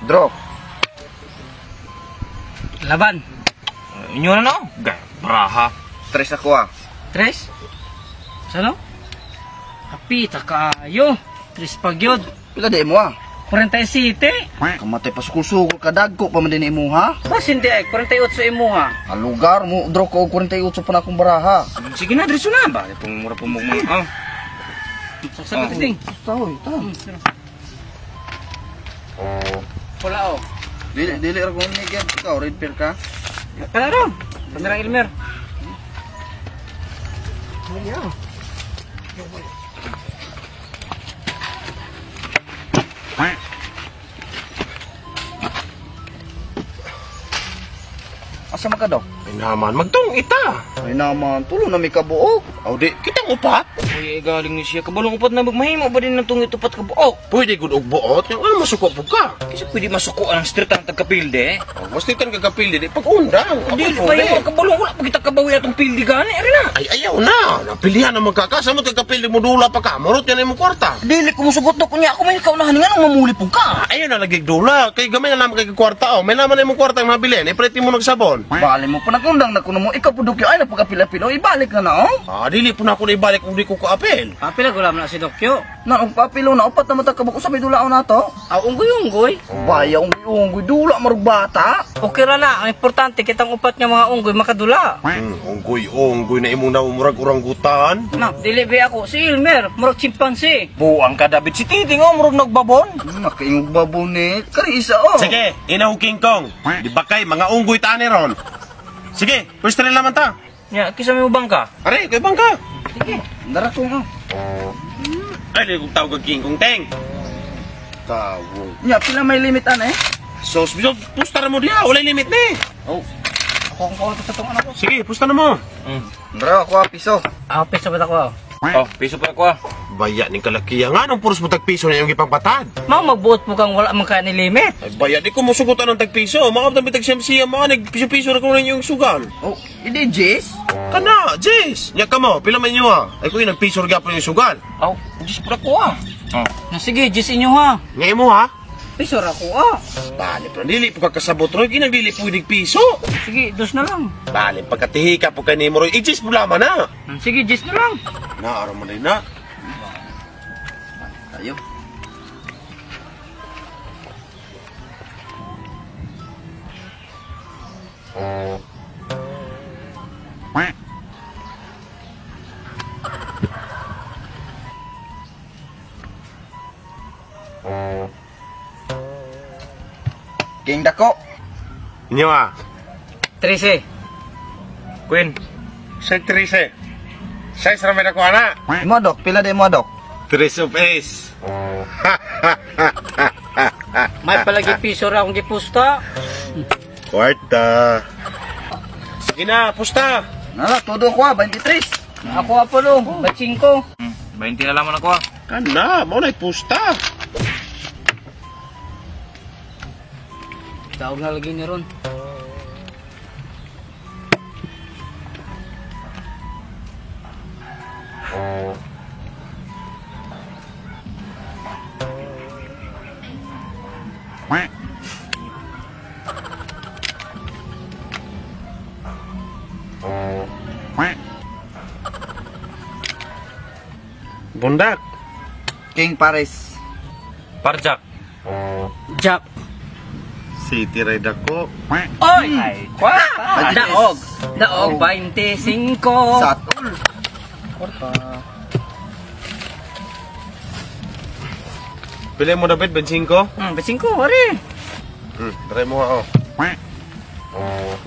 Draw. Laban. Inyo na no? Braha. 3 ako ah. Tres? Sano? Kapita kayo. Tres pagyod. Pila di mo ah. 47. Kamatay pa sukul-sukul kadagko pa man din imo ha. Bas hindi ay 48 imo ha. Ang lugar mo draw ko 48 pa na akong baraha. Sige na, diretso na ba? Itong mura po mo. Saksak ka ting. Tahoy, ta. Wala oh. Dili ra ko ni gid ikaw red pair ka. Pero, pandirang Elmer. Asa man ka daw? Ay naman, magtong ita. Ay naman, tulo na mi kabuok. Aw di, kitang upat. Uy, galing ni siya. Kabalong upat na magmahimo ba din ng tungit upat ka buok? Pwede gud og buot. Yung ano masuko po ka? Kasi pwede masuko ang street ang tagkapilde. Oh, mas titan ka kapilde di pag-undang. Di pa yung kabalong wala pag kita kabawi atong pilde gani ari na. Ay ayaw na. Napilihan na magkakasamo kay kapilde mo dula pa ka. Murot yan imong kwarta. Dili ko musugot do kunya ako may kaunahan nga nang mamuli po ka. Ayaw na lagi dula. Kay gamay na naman kay kwarta. May naman imong kwarta ang mabilin. Ipreti mo nagsabon. Bali mo pa nagundang na kuno mo ikaw pudukyo ay napagapila-pila ibalik na na oh. Ah, dili po na ako na ibalik kung di ko kaapel. Apil gulam na si Dokyo. Na og papilo na upat na mata kabuk usab dulaon nato. Aw unggoy-unggoy. Baya unggoy dula marug bata. Okay ra na, ang importante kitang upat nga mga unggoy makadula. Unggoy na imong namumurag oranggutan. Na, dili ba ako si Elmer, murag chimpanzee. Buang ka David si Titing oh, murag nagbabon. Nakaingog babon ni kari isa oh. Sige, inaw King Kong. Di ba kay mga unggoy tani ron? Sige, pwede rin naman ta. Ya, kisa may ubang ka. Are, kay bangka. Sige. Dara ko oh. Ay, di kong tawag kag King Kong Teng. Tawog. Nya pila may limit ana eh. So, pusta na mo diya, wala limit ni. Oh. Ako ang kaulit sa tong anak ko. Sige, pusta na mo. Dara ako piso. Piso ba ako? Oh, piso pa ako ah. Baya ning kalakiya nga, anong puros mo tagpiso na yung ipangpatad? Mau magbuot mo kang wala man ka ni limit. Ay, baya, di ko musugutan ng tagpiso. Mga kapatid tag-siyam-siyam, mga nagpiso-piso na ko na yung sugal. Oh, hindi Jess. Kana, Jess. Nya ka mo, pila man nyo ah. Ay ko yun, nagpiso rin yung sugal. Aw, Diyos pala ko ah. Na sige, Diyos inyo ha. Ngayon mo ha? Piso ra ko ah. Bali, pero dili po kakasabot ro, ginagdili po yung piso. Sige, dos na lang. Bali, pagkatihi ka po kay Nemo ro, i-Jess mo lamang na. Sige, Diyos na lang. Naaraw mo rin na. Ayo. King dako. Inyo ah. 13. Queen. Sa 13. Size ramen ako anak. Modok, pila di modok. 3 of ace. May palagi piso ra akong gipusta. Kwarta. Sige na, pusta. Nala, todo ko 23. Ako apa lo, 25. 20 na lamang ako ah. Kana, mo na pusta. Daog na lagi ni ron. Bundak. King Paris. Parjak. Jack. City ride ako. Oy! Kwa! Daog! Daog, 25. Satul. Pili mo David, 25? 25, wari. Try mo ako.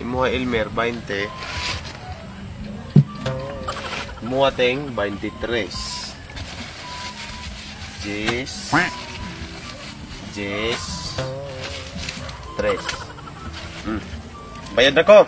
Imuha Elmer, 20. Imuha Teng, 23. Jess. Jess. 3. Bayad na ko.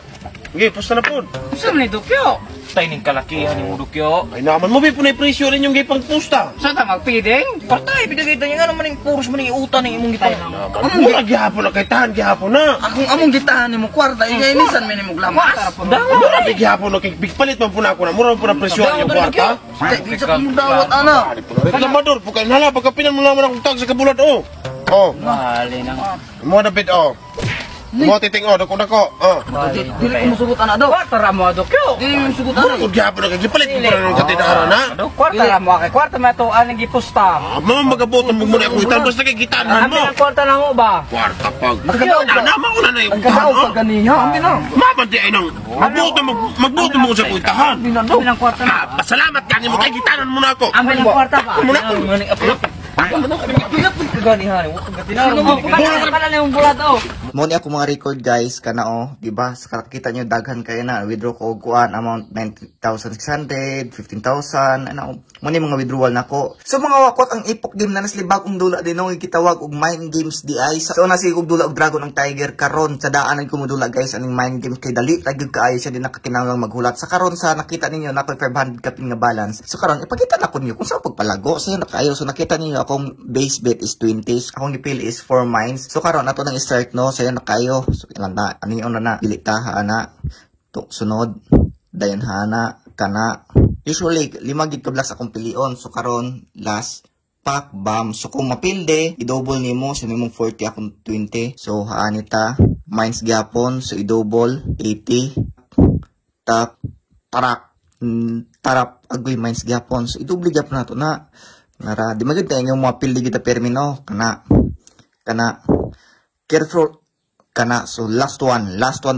Sige, pusta na po. Saan ni Dukyo? Tay ning kalakihan ni Dukyo. Ay naman mo, po na presyo rin yung gipang pusta. Saan ka magpideng? Partay, pinagita niya nga naman yung puros mo ng iutan ng imong gitay. Naman, mura gihapon na kay tahan gihapon na. Akong among gitahan nimo kwarta, igay minsan may nimo glamas. Mura gihapon na kay bigpalit man po na ako na. Mura po na presyo yung kwarta. Tay, bisa mo dawat ana. Reklamador po kayo. Hala, pagkapinan mo naman akong tag sa kabulad, oh. Oh, Mali nang. mo dapit oh. Mo titing oh, dako. Oh. Dili ko musugot ana daw. Kwarta ra mo adokyo. Dili mo musugot ana. Ano gyapon ka gipalit mo para ng katidara na? Kwarta ra mo kay kwarta ma to anang gipusta. Mama magaboton mo muna ako itan basta kay gitanhan mo. Ang kwarta na mo ba? Kwarta pag. Nakadaog ka. Na mauna na yung Kadaog ka ganiha. Ambi na. Mabante ay nang magboto mo sa kuitahan. Ambi na daw. Ang kwarta na. Pasalamat ka mo kay gitanan mo na ako. Ang kwarta ba? Muna ko. Kaganihan, wa ka gatinaro. Pala na yung bulat oh. Mo ni ako mga record guys kana di ba kita nyo daghan kayo na withdraw ko og kuan amount 90,600 15,000 ano mo ni mga withdrawal nako so mga wakot ang ipok game na naslibag og dula din og gitawag og mind games di ay so na sig og dula og dragon ng tiger karon sa daanan ko modula guys aning mind games kay dali tagig kaayo siya din nakakinahanglang maghulat sa karon sa nakita ninyo na 500 kapin nga balance so karon ipakita na ko niyo kung sa pagpalago so nakaayo so nakita ninyo akong base bet is 20 akong gipili is 4 mines so karon ato nang start no so yan na kayo so ilan na ano yung na dili ta ana to sunod dayon hana kana usually 5 gig kablas akong pilion so karon last pack bam so kung mapilde i-double nimo so nimong 40 akong 20 so haani ta mines gyapon so i-double 80 tap tarap agoy mines gyapon so i-double gyapon nato na nara di magid tayo yung mapilde kita permino kana careful kana so last one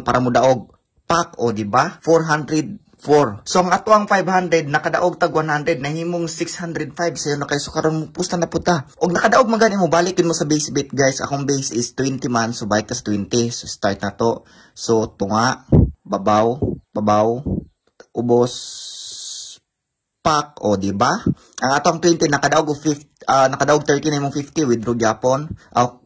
para mo daog pack o di ba 404 so ang ato ang 500 nakadaog tag 100 nahimong 605 sayo na kay so karon mo pusta na puta og nakadaog magani mo balikin mo sa base bet guys akong base is 20 man so balik tas 20 so start na to so tunga babaw ubos pack o di ba ang atong 20 nakadaog 50 nakadaog 30 na imong 50 withdraw gyapon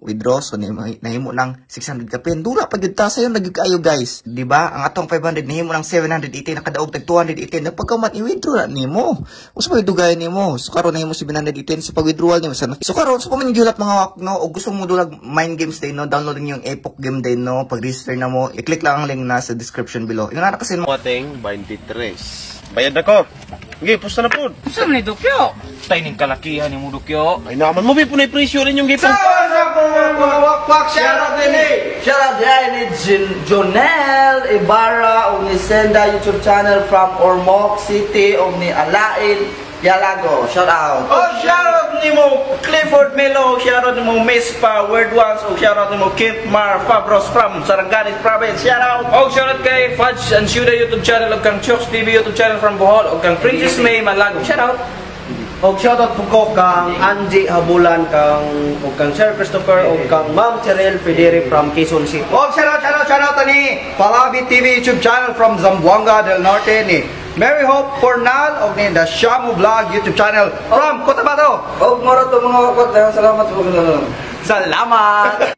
withdraw so nahimo lang 600 kapin dura pag gyud ta sayo nagikayo guys di ba ang atong 500 nahimo lang 780 nakadaog tag 280 napagkamat i-withdraw na nimo usa pa dugay nimo so karon nahimo 710 so pag withdrawal nimo so karon so kuman giulat mga wak no og gusto mo dulag mind games day no download niyo yung Epoch game day no pag register na mo i-click lang ang link na sa description below yung na kasi mo Ating 23. Bayad ako. Okay, pusta na po. Sa man dukyo. Tay ning kalakihan ni mo dukyo. Ay naman mo may punay presyo rin yung gipon. Shoutout ni Jonel Ibarra o ni Senda YouTube channel from Ormoc City o ni Alain Yalago. Shoutout. Oh, shoutout ni mo Clifford Melo, shoutout ni mo Mispa Word Ones, o shoutout ni mo Kip Mar Fabros from Sarangani Province. Shoutout. Og shoutout kay Fudge and Shuda YouTube channel og kang Chokes TV YouTube channel from Bohol og kang Princess May Malago. Shoutout. Og shoutout po ko kang Angie Habulan, og kang Sir Christopher, og kang Ma'am Cheryl Pederi from Quezon City. Og shoutout ni Palabi TV YouTube channel from Zamboanga del Norte ni Mary Hope Fornal og ni The Shamu Vlog YouTube channel from Cotabato. Og moro to mga wakot salamat po. Salamat!